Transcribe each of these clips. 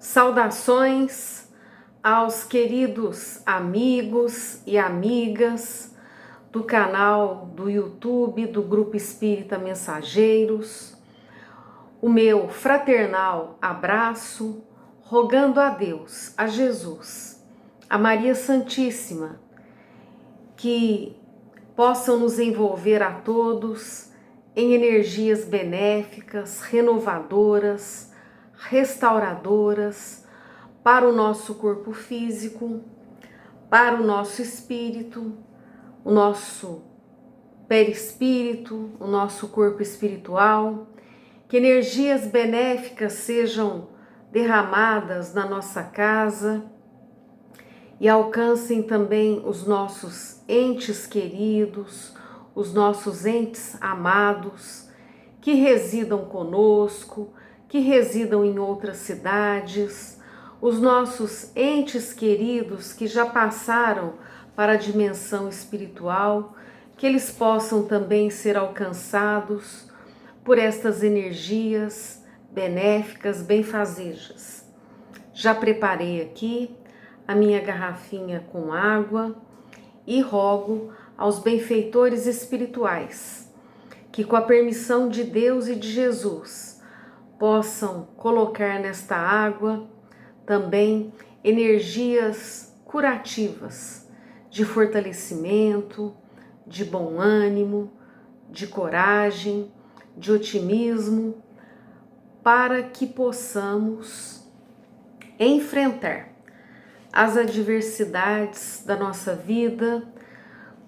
Saudações aos queridos amigos e amigas do canal do YouTube do Grupo Espírita Mensageiros. O meu fraternal abraço, rogando a Deus, a Jesus, a Maria Santíssima, que possam nos envolver a todos em energias benéficas, renovadoras, restauradoras para o nosso corpo físico, para o nosso espírito, o nosso perispírito, o nosso corpo espiritual, que energias benéficas sejam derramadas na nossa casa e alcancem também os nossos entes queridos, os nossos entes amados, que residam conosco, que residam em outras cidades, os nossos entes queridos que já passaram para a dimensão espiritual, que eles possam também ser alcançados por estas energias benéficas, benfazejas. Já preparei aqui a minha garrafinha com água e rogo aos benfeitores espirituais que, com a permissão de Deus e de Jesus, possam colocar nesta água também energias curativas, de fortalecimento, de bom ânimo, de coragem, de otimismo, para que possamos enfrentar as adversidades da nossa vida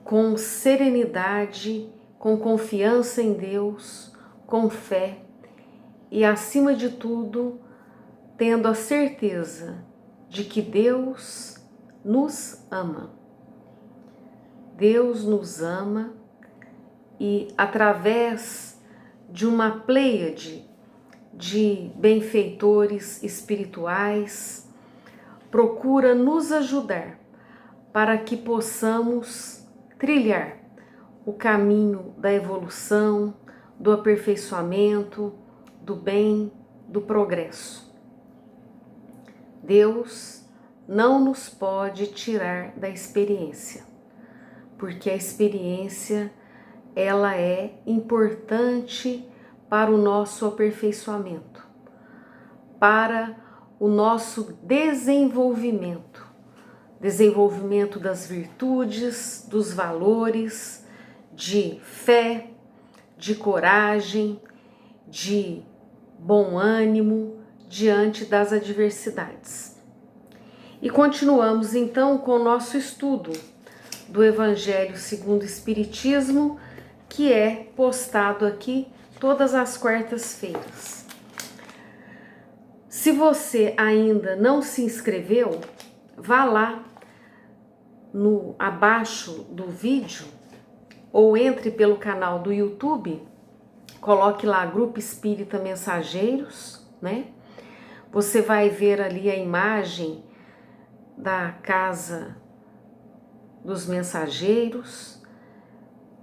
com serenidade, com confiança em Deus, com fé e, acima de tudo, tendo a certeza de que Deus nos ama. Deus nos ama e, através de uma pleiade de benfeitores espirituais, procura nos ajudar para que possamos trilhar o caminho da evolução, do aperfeiçoamento, do bem, do progresso. Deus não nos pode tirar da experiência, porque a experiência ela é importante para o nosso aperfeiçoamento, para o nosso desenvolvimento das virtudes, dos valores, de fé, de coragem, de bom ânimo diante das adversidades. E continuamos então com o nosso estudo do Evangelho segundo o Espiritismo, que é postado aqui todas as quartas-feiras. Se você ainda não se inscreveu, vá lá abaixo do vídeo ou entre pelo canal do YouTube, coloque lá Grupo Espírita Mensageiros, né? Você vai ver ali a imagem da Casa dos Mensageiros.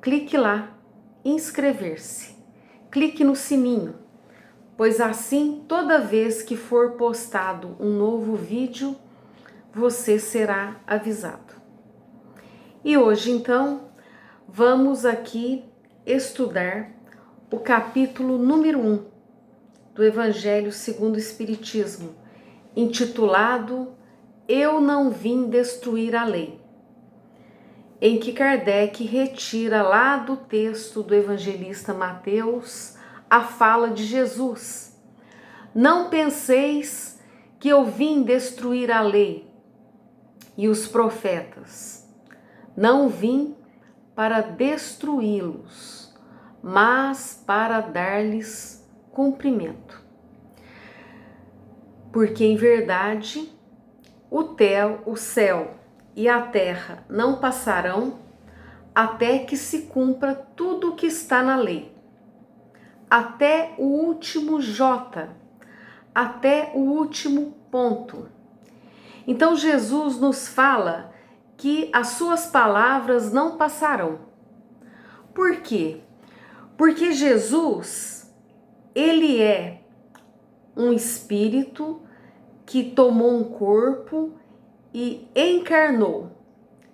Clique lá, inscrever-se. Clique no sininho, pois assim, toda vez que for postado um novo vídeo, você será avisado. E hoje, então, vamos aqui estudar o capítulo número 1 do Evangelho segundo o Espiritismo, intitulado Eu não vim destruir a lei, em que Kardec retira lá do texto do evangelista Mateus a fala de Jesus. Não penseis que eu vim destruir a lei e os profetas. Não vim para destruí-los, mas para dar-lhes cumprimento. Porque, em verdade, o céu e a terra não passarão até que se cumpra tudo o que está na lei, até o último J, até o último ponto. Então Jesus nos fala que as suas palavras não passarão. Por quê? Porque Jesus, ele é um espírito que tomou um corpo e encarnou,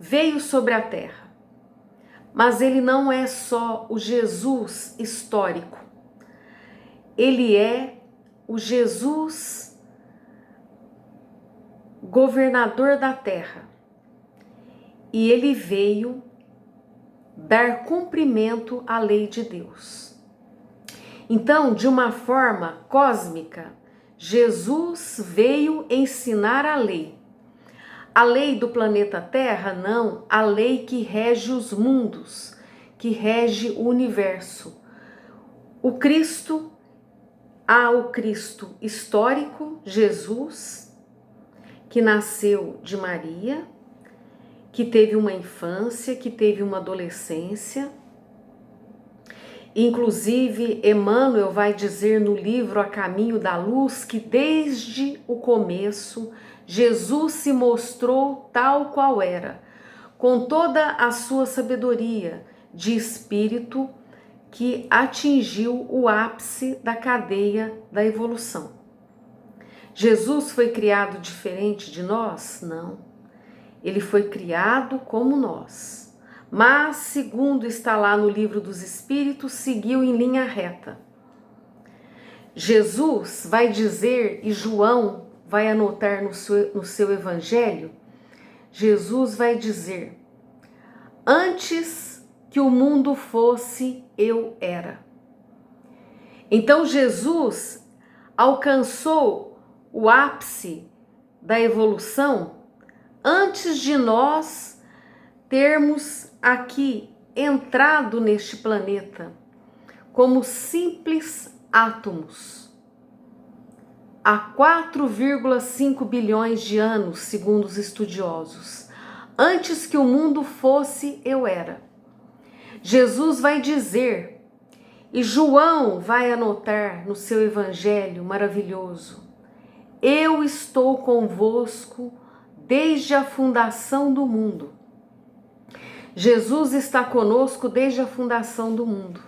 veio sobre a terra. Mas ele não é só o Jesus histórico, ele é o Jesus governador da terra. E ele veio dar cumprimento à lei de Deus. Então, de uma forma cósmica, Jesus veio ensinar a lei. A lei do planeta Terra, não, a lei que rege os mundos, que rege o universo. O Cristo histórico, Jesus, que nasceu de Maria, que teve uma infância, que teve uma adolescência. Inclusive, Emmanuel vai dizer no livro A Caminho da Luz que desde o começo Jesus se mostrou tal qual era, com toda a sua sabedoria de espírito que atingiu o ápice da cadeia da evolução. Jesus foi criado diferente de nós? Não. Ele foi criado como nós, mas, segundo está lá no Livro dos Espíritos, seguiu em linha reta. Jesus vai dizer, e João vai anotar no seu evangelho, Jesus vai dizer: antes que o mundo fosse, eu era. Então Jesus alcançou o ápice da evolução antes de nós termos aqui entrado neste planeta como simples átomos. Há 4,5 bilhões de anos, segundo os estudiosos. Antes que o mundo fosse, eu era. Jesus vai dizer, e João vai anotar no seu evangelho maravilhoso: eu estou convosco desde a fundação do mundo. Jesus está conosco desde a fundação do mundo.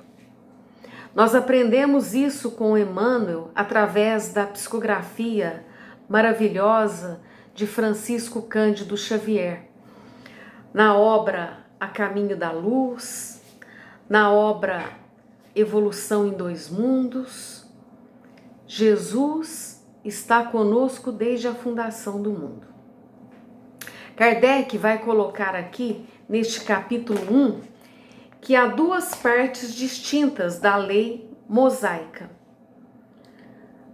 Nós aprendemos isso com Emmanuel através da psicografia maravilhosa de Francisco Cândido Xavier, na obra A Caminho da Luz, na obra Evolução em Dois Mundos. Jesus está conosco desde a fundação do mundo. Kardec vai colocar aqui, neste capítulo 1, que há duas partes distintas da lei mosaica.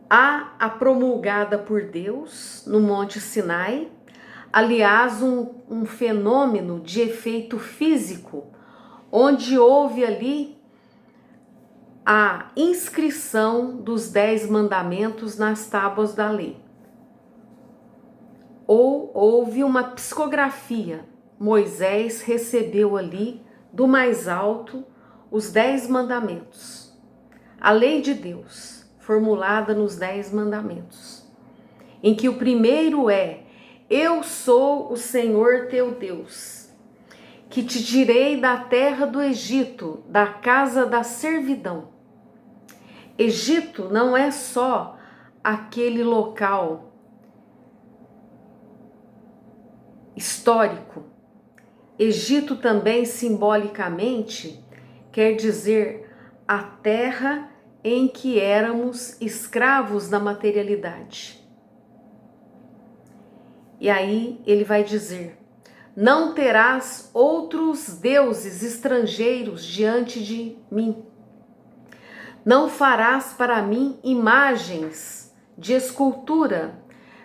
Há a promulgada por Deus no Monte Sinai, aliás, um fenômeno de efeito físico, onde houve ali a inscrição dos 10 mandamentos nas tábuas da lei. Ou houve uma psicografia. Moisés recebeu ali, do mais alto, os 10 mandamentos. A lei de Deus, formulada nos 10 mandamentos. Em que o primeiro é: eu sou o Senhor teu Deus, que te tirei da terra do Egito, da casa da servidão. Egito não é só aquele local histórico. Egito também, simbolicamente, quer dizer a terra em que éramos escravos da materialidade. E aí ele vai dizer: não terás outros deuses estrangeiros diante de mim. Não farás para mim imagens de escultura,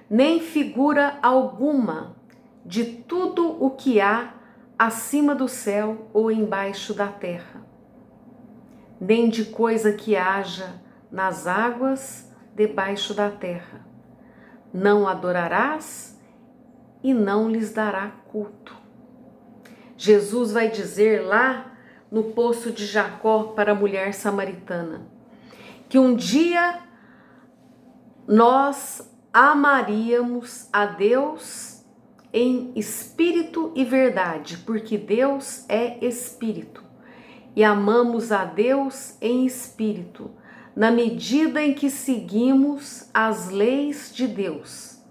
nem figura alguma de tudo o que há acima do céu ou embaixo da terra, nem de coisa que haja nas águas debaixo da terra. Não adorarás e não lhes dará culto. Jesus vai dizer lá no poço de Jacó para a mulher samaritana que um dia nós amaríamos a Deus em espírito e verdade, porque Deus é espírito, e amamos a Deus em espírito, na medida em que seguimos as leis de Deus.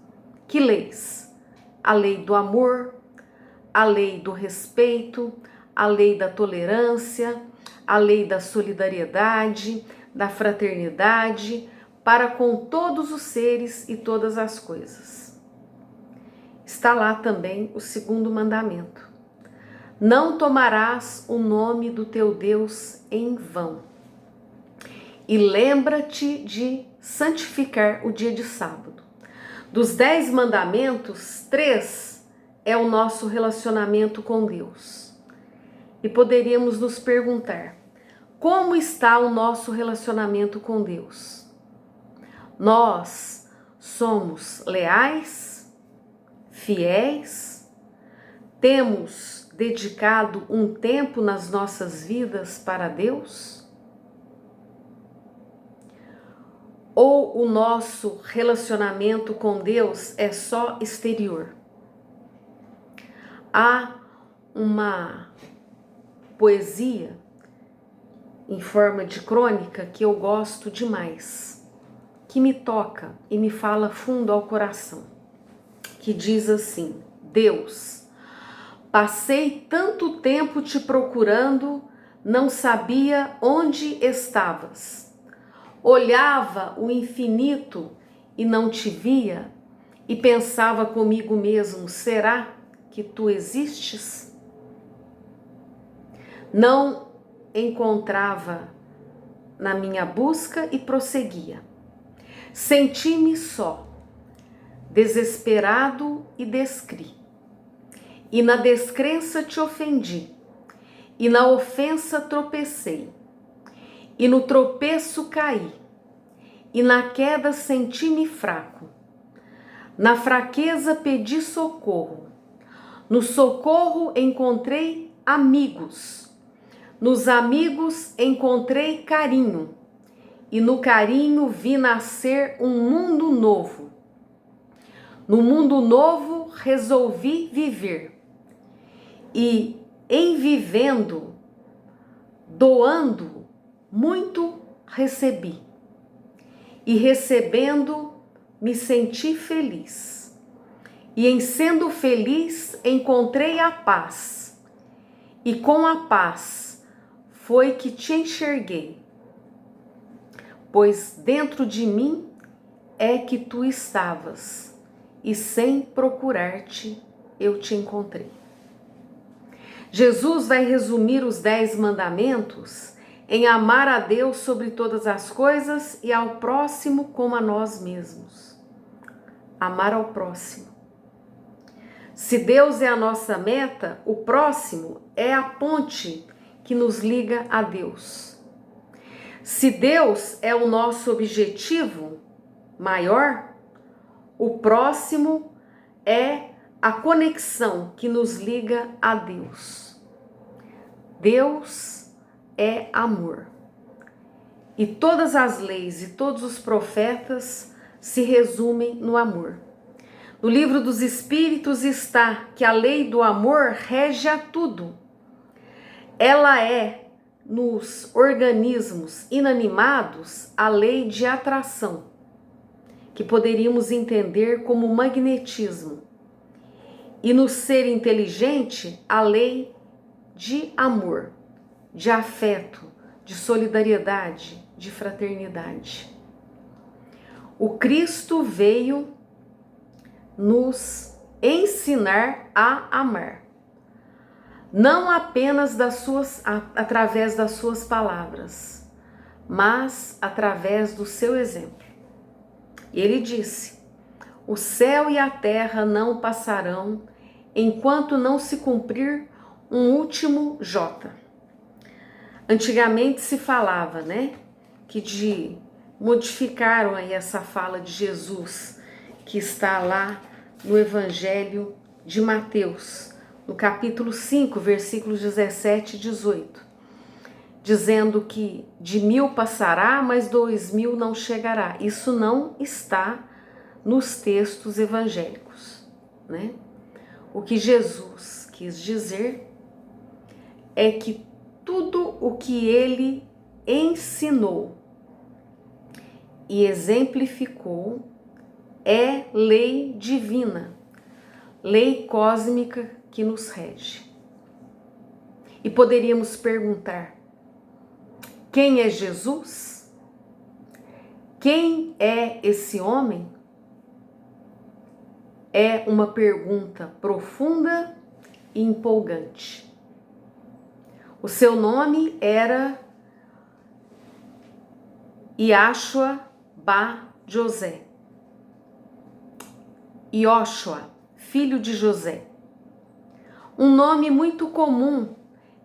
Que leis? A lei do amor, a lei do respeito, a lei da tolerância, a lei da solidariedade, da fraternidade, para com todos os seres e todas as coisas. Está lá também o segundo mandamento. Não tomarás o nome do teu Deus em vão. E lembra-te de santificar o dia de sábado. Dos 10 mandamentos, 3 é o nosso relacionamento com Deus. E poderíamos nos perguntar, como está o nosso relacionamento com Deus? Nós somos leais, fiéis, temos dedicado um tempo nas nossas vidas para Deus? Ou o nosso relacionamento com Deus é só exterior? Há uma poesia em forma de crônica que eu gosto demais, que me toca e me fala fundo ao coração, que diz assim: Deus, passei tanto tempo te procurando, não sabia onde estavas. Olhava o infinito e não te via, e pensava comigo mesmo, será que tu existes? Não encontrava na minha busca e prosseguia. Senti-me só, desesperado e descri. E na descrença te ofendi, e na ofensa tropecei. E no tropeço caí, e na queda senti-me fraco. Na fraqueza pedi socorro, no socorro encontrei amigos, nos amigos encontrei carinho, e no carinho vi nascer um mundo novo. No mundo novo resolvi viver, e em vivendo, doando, muito recebi, e recebendo me senti feliz, e em sendo feliz encontrei a paz, e com a paz foi que te enxerguei, pois dentro de mim é que tu estavas, e sem procurar-te eu te encontrei. Jesus vai resumir os 10 mandamentos em amar a Deus sobre todas as coisas e ao próximo como a nós mesmos. Amar ao próximo. Se Deus é a nossa meta, o próximo é a ponte que nos liga a Deus. Se Deus é o nosso objetivo maior, o próximo é a conexão que nos liga a Deus. Deus é amor. E todas as leis e todos os profetas se resumem no amor. No livro dos Espíritos está que a lei do amor rege a tudo. Ela é, nos organismos inanimados, a lei de atração, que poderíamos entender como magnetismo. E no ser inteligente, a lei de amor, de afeto, de solidariedade, de fraternidade. O Cristo veio nos ensinar a amar, não apenas através das suas palavras, mas através do seu exemplo. E ele disse: o céu e a terra não passarão enquanto não se cumprir um último J. Antigamente se falava, que modificaram aí essa fala de Jesus, que está lá no Evangelho de Mateus, no capítulo 5, versículos 17 e 18, dizendo que de 1000 passará, mas 2000 não chegará. Isso não está nos textos evangélicos, O que Jesus quis dizer é que tudo o que ele ensinou e exemplificou é lei divina, lei cósmica que nos rege. E poderíamos perguntar: quem é Jesus? Quem é esse homem? É uma pergunta profunda e empolgante. O seu nome era Yahshua Bar José. Yoshua, filho de José. Um nome muito comum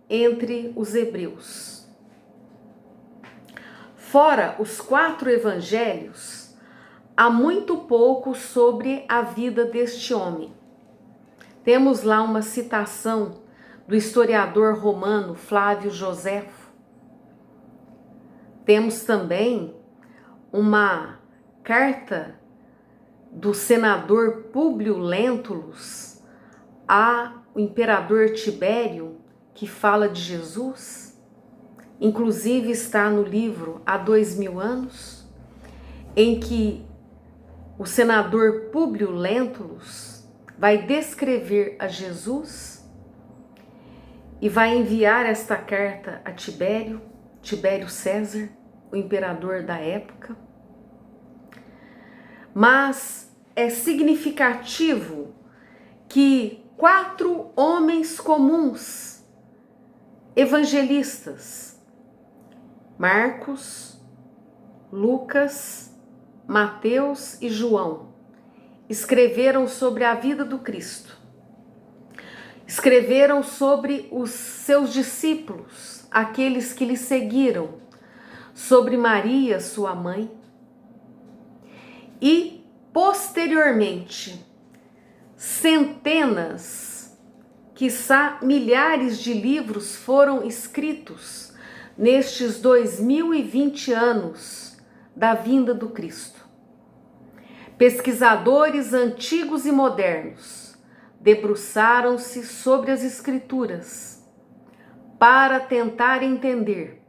entre os hebreus. Fora os 4 evangelhos, há muito pouco sobre a vida deste homem. Temos lá uma citação do historiador romano Flávio Joséfo. Temos também uma carta do senador Públio Lentulus ao imperador Tibério, que fala de Jesus. Inclusive está no livro Há 2000 anos, em que o senador Públio Lentulus vai descrever a Jesus e vai enviar esta carta a Tibério César, o imperador da época. Mas é significativo que 4 homens comuns, evangelistas, Marcos, Lucas, Mateus e João, escreveram sobre a vida do Cristo. Escreveram sobre os seus discípulos, aqueles que lhe seguiram, sobre Maria, sua mãe. E, posteriormente, centenas, quiçá milhares de livros foram escritos nestes 2020 anos da vinda do Cristo. Pesquisadores antigos e modernos debruçaram-se sobre as Escrituras para tentar entender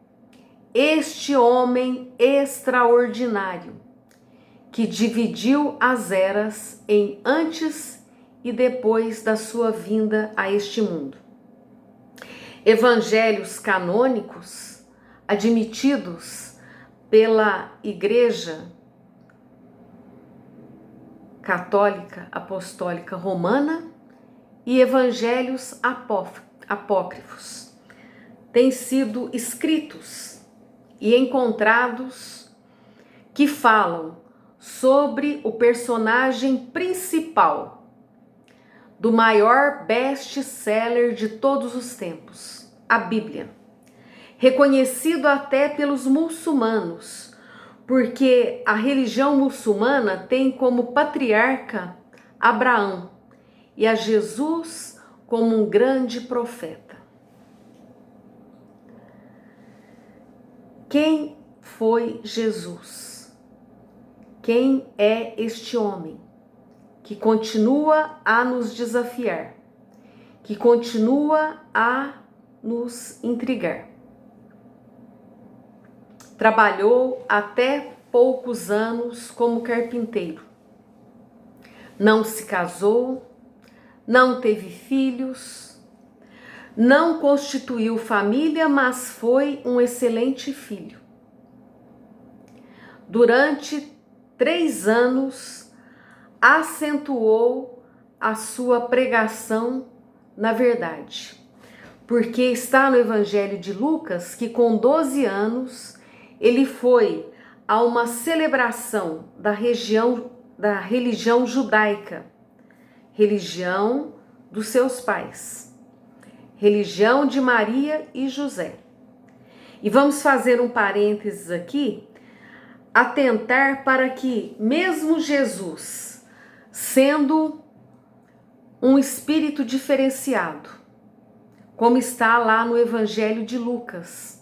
este homem extraordinário que dividiu as eras em antes e depois da sua vinda a este mundo. Evangelhos canônicos admitidos pela Igreja Católica Apostólica Romana e evangelhos apócrifos têm sido escritos e encontrados que falam sobre o personagem principal do maior best-seller de todos os tempos, a Bíblia, reconhecido até pelos muçulmanos, porque a religião muçulmana tem como patriarca Abraão e a Jesus como um grande profeta. Quem foi Jesus? Quem é este homem que continua a nos desafiar, que continua a nos intrigar? Trabalhou até poucos anos como carpinteiro. Não se casou, não teve filhos, não constituiu família, mas foi um excelente filho. Durante 3 anos, acentuou a sua pregação na verdade, porque está no Evangelho de Lucas que com 12 anos ele foi a uma celebração da religião judaica, religião dos seus pais, religião de Maria e José. E vamos fazer um parênteses aqui, atentar para que mesmo Jesus, sendo um espírito diferenciado, como está lá no Evangelho de Lucas,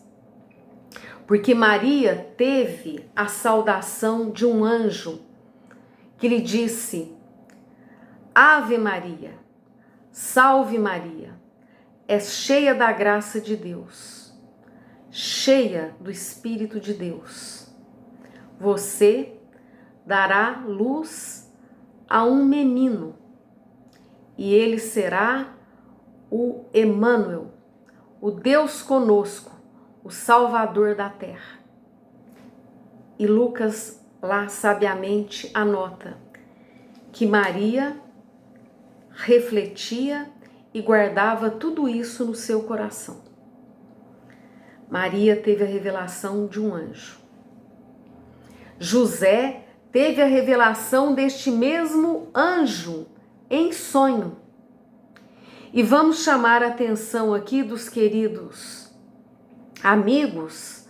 porque Maria teve a saudação de um anjo que lhe disse: Ave Maria, salve Maria, és cheia da graça de Deus, cheia do Espírito de Deus. Você dará luz a um menino, e ele será o Emmanuel, o Deus conosco, o Salvador da terra. E Lucas lá sabiamente anota que Maria refletia e guardava tudo isso no seu coração. Maria teve a revelação de um anjo. José teve a revelação deste mesmo anjo em sonho. E vamos chamar a atenção aqui dos queridos amigos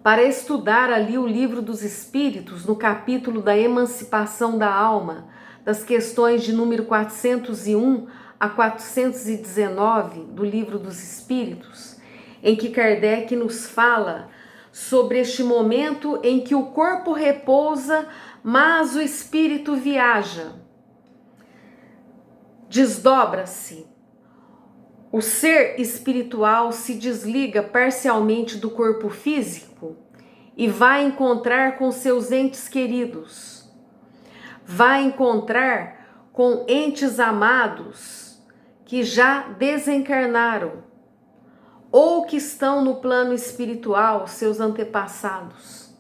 para estudar ali o Livro dos Espíritos, no capítulo da emancipação da alma, das questões de número 401 a 419 do Livro dos Espíritos, em que Kardec nos fala sobre este momento em que o corpo repousa, mas o espírito viaja. Desdobra-se. O ser espiritual se desliga parcialmente do corpo físico e vai encontrar com seus entes queridos. Vai encontrar com entes amados que já desencarnaram ou que estão no plano espiritual, seus antepassados,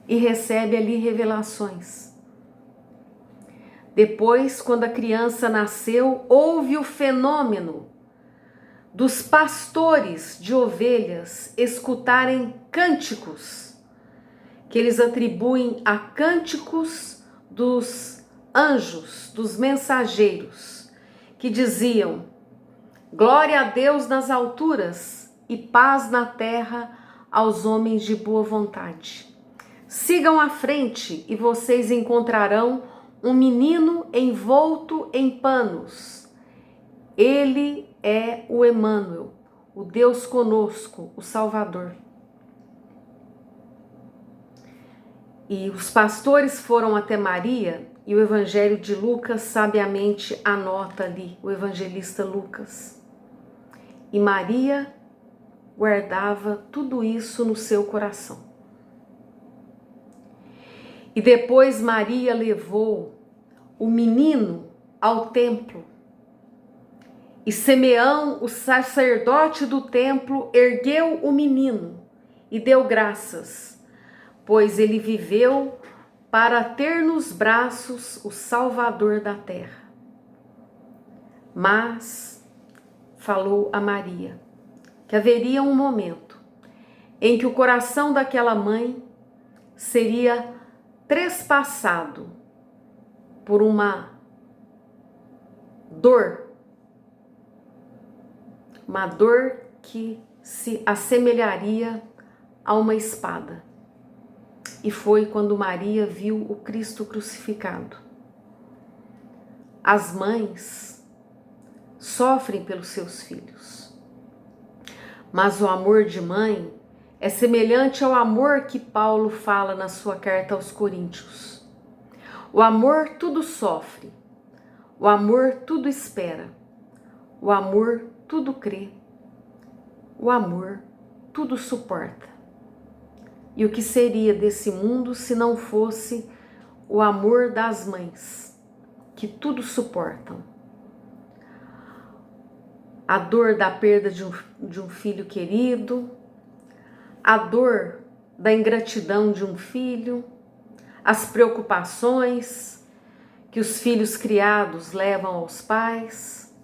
e recebe ali revelações. Depois, quando a criança nasceu, houve o fenômeno dos pastores de ovelhas escutarem cânticos, que eles atribuem a cânticos dos anjos, dos mensageiros, que diziam: glória a Deus nas alturas e paz na terra aos homens de boa vontade. Sigam à frente e vocês encontrarão um menino envolto em panos. Ele é o Emmanuel, o Deus conosco, o Salvador. E os pastores foram até Maria, e o Evangelho de Lucas sabiamente anota ali, o evangelista Lucas. E Maria guardava tudo isso no seu coração. E depois Maria levou o menino ao templo. E Simeão, o sacerdote do templo, ergueu o menino e deu graças, pois ele viveu para ter nos braços o Salvador da terra. Mas falou a Maria que haveria um momento em que o coração daquela mãe seria trespassado por uma dor que se assemelharia a uma espada. E foi quando Maria viu o Cristo crucificado. As mães sofrem pelos seus filhos, mas o amor de mãe é semelhante ao amor que Paulo fala na sua carta aos Coríntios. O amor tudo sofre, o amor tudo espera, o amor tudo crê, o amor tudo suporta. E o que seria desse mundo se não fosse o amor das mães, que tudo suportam? A dor da perda de um filho querido, a dor da ingratidão de um filho, as preocupações que os filhos criados levam aos pais,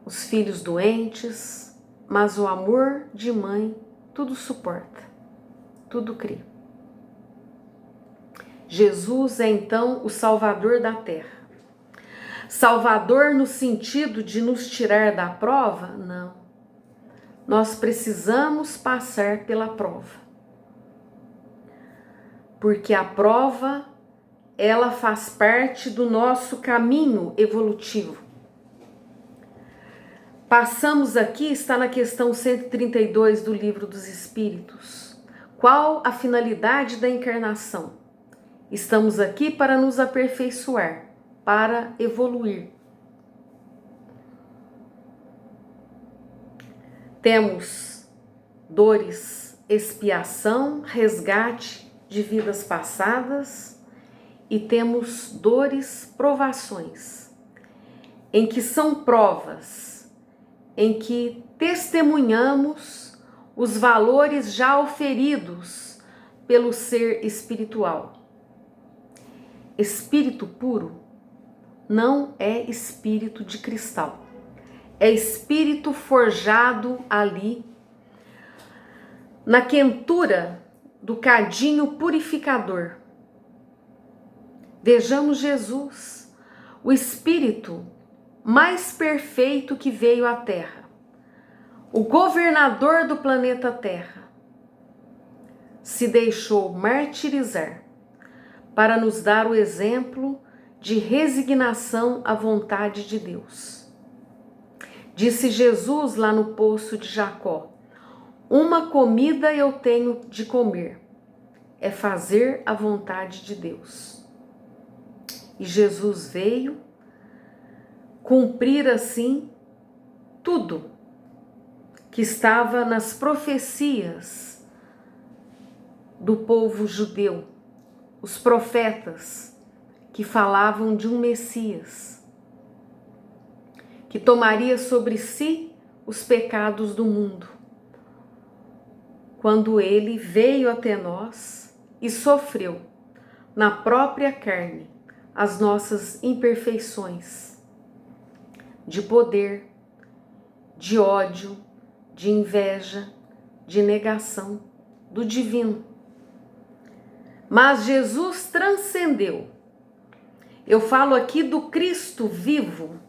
os filhos doentes, mas o amor de mãe tudo suporta, tudo crê. Jesus é então o Salvador da terra. Salvador no sentido de nos tirar da prova? Não. Nós precisamos passar pela prova. Porque a prova, ela faz parte do nosso caminho evolutivo. Passamos aqui, está na questão 132 do Livro dos Espíritos. Qual a finalidade da encarnação? Estamos aqui para nos aperfeiçoar, para evoluir. Temos dores, expiação, resgate de vidas passadas e temos dores, provações, em que são provas, em que testemunhamos os valores já oferidos pelo ser espiritual. Espírito puro não é espírito de cristal, é espírito forjado ali na quentura do cadinho purificador. Vejamos Jesus, o espírito mais perfeito que veio à Terra, o governador do planeta Terra, se deixou martirizar para nos dar o exemplo de resignação à vontade de Deus. Disse Jesus lá no poço de Jacó: uma comida eu tenho de comer, é fazer a vontade de Deus. E Jesus veio cumprir assim tudo que estava nas profecias do povo judeu, os profetas que falavam de um Messias, que tomaria sobre si os pecados do mundo, quando ele veio até nós e sofreu na própria carne as nossas imperfeições de poder, de ódio, de inveja, de negação do divino. Mas Jesus transcendeu. Eu falo aqui do Cristo vivo,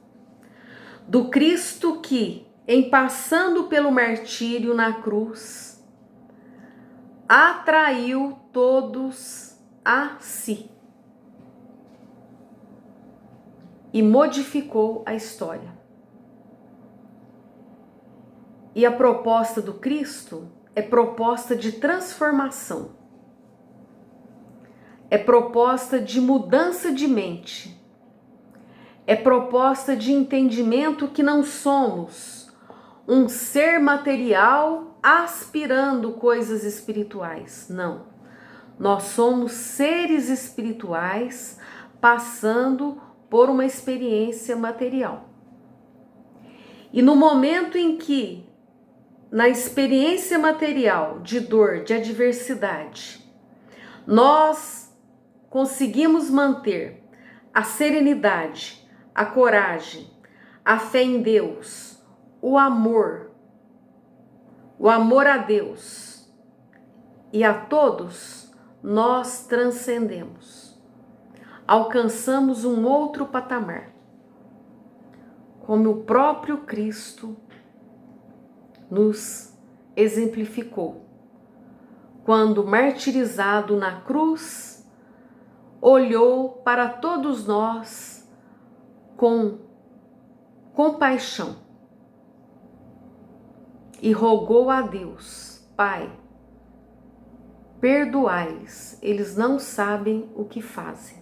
do Cristo que, em passando pelo martírio na cruz, atraiu todos a si e modificou a história. E a proposta do Cristo é proposta de transformação, é proposta de mudança de mente, é proposta de entendimento que não somos um ser material aspirando coisas espirituais, não. Nós somos seres espirituais passando por uma experiência material. E no momento em que, na experiência material de dor, de adversidade, nós conseguimos manter a serenidade, a coragem, a fé em Deus, o amor a Deus e a todos, nós transcendemos. Alcançamos um outro patamar, como o próprio Cristo nos exemplificou, quando martirizado na cruz, olhou para todos nós com compaixão e rogou a Deus: Pai, perdoai-lhes, eles não sabem o que fazem.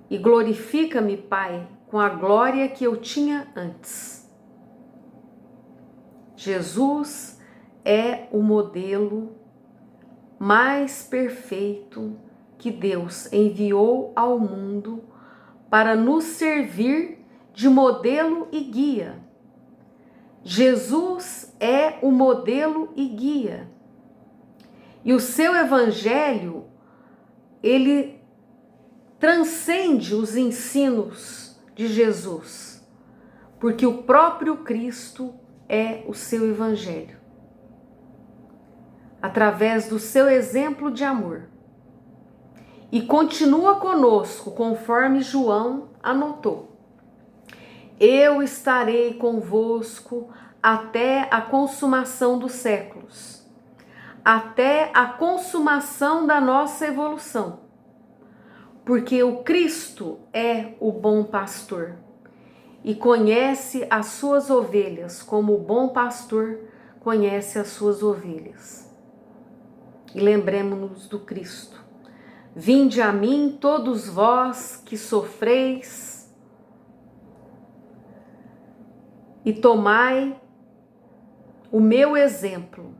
E glorifica-me, Pai, com a glória que eu tinha antes. Jesus é o modelo mais perfeito que Deus enviou ao mundo para nos servir de modelo e guia. Jesus é o modelo e guia. E o seu evangelho, ele transcende os ensinos de Jesus, porque o próprio Cristo é o seu evangelho. Através do seu exemplo de amor. E continua conosco, conforme João anotou: eu estarei convosco até a consumação dos séculos, até a consumação da nossa evolução. Porque o Cristo é o bom pastor e conhece as suas ovelhas, como o bom pastor conhece as suas ovelhas. E lembremos-nos do Cristo: vinde a mim todos vós que sofreis e tomai o meu exemplo,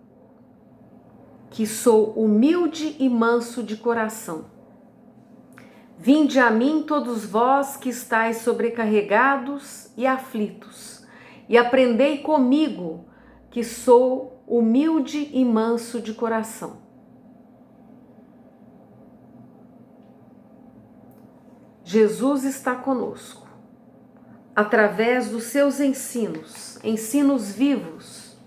que sou humilde e manso de coração. Vinde a mim todos vós que estáis sobrecarregados e aflitos, e aprendei comigo, que sou humilde e manso de coração. Jesus está conosco, através dos seus ensinos vivos.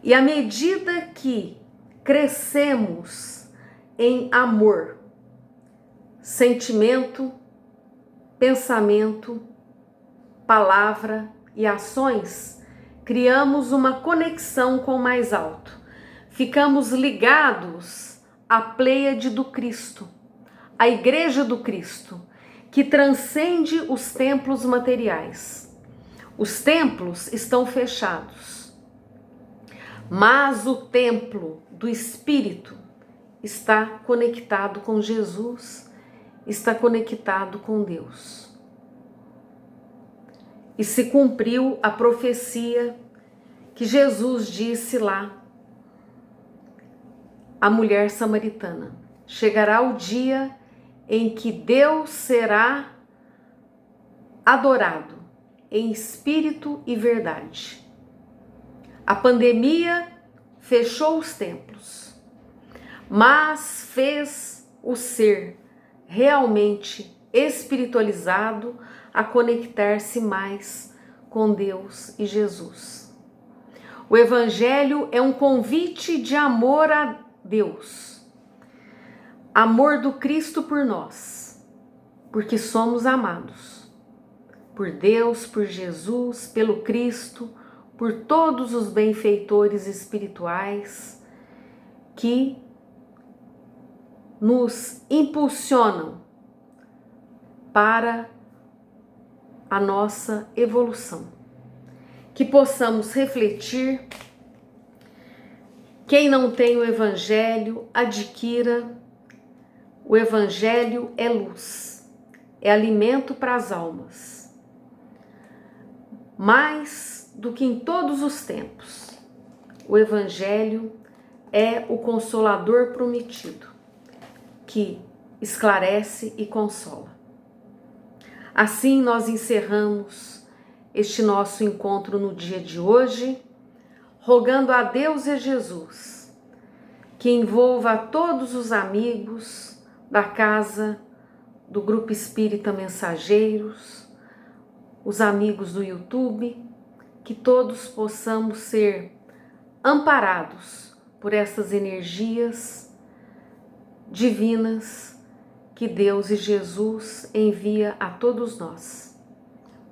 E à medida que crescemos em amor, sentimento, pensamento, palavra e ações, criamos uma conexão com o mais alto. Ficamos ligados à Pleiade do Cristo, à Igreja do Cristo, que transcende os templos materiais. Os templos estão fechados, mas o templo do Espírito está conectado com Jesus, está conectado com Deus. E se cumpriu a profecia que Jesus disse lá à mulher samaritana: chegará o dia em que Deus será adorado em espírito e verdade. A pandemia fechou os templos, mas fez o ser realmente espiritualizado a conectar-se mais com Deus e Jesus. O Evangelho é um convite de amor a Deus, amor do Cristo por nós, porque somos amados por Deus, por Jesus, pelo Cristo, por todos os benfeitores espirituais que nos impulsionam para a nossa evolução. Que possamos refletir. Quem não tem o Evangelho, adquira. O Evangelho é luz, é alimento para as almas. Mais do que em todos os tempos, o Evangelho é o Consolador prometido, que esclarece e consola. Assim nós encerramos este nosso encontro no dia de hoje, rogando a Deus e a Jesus que envolva a todos os amigos da casa do Grupo Espírita Mensageiros, os amigos do YouTube, que todos possamos ser amparados por essas energias divinas que Deus e Jesus envia a todos nós.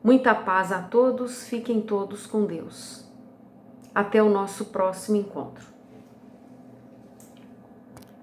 Muita paz a todos, fiquem todos com Deus. Até o nosso próximo encontro.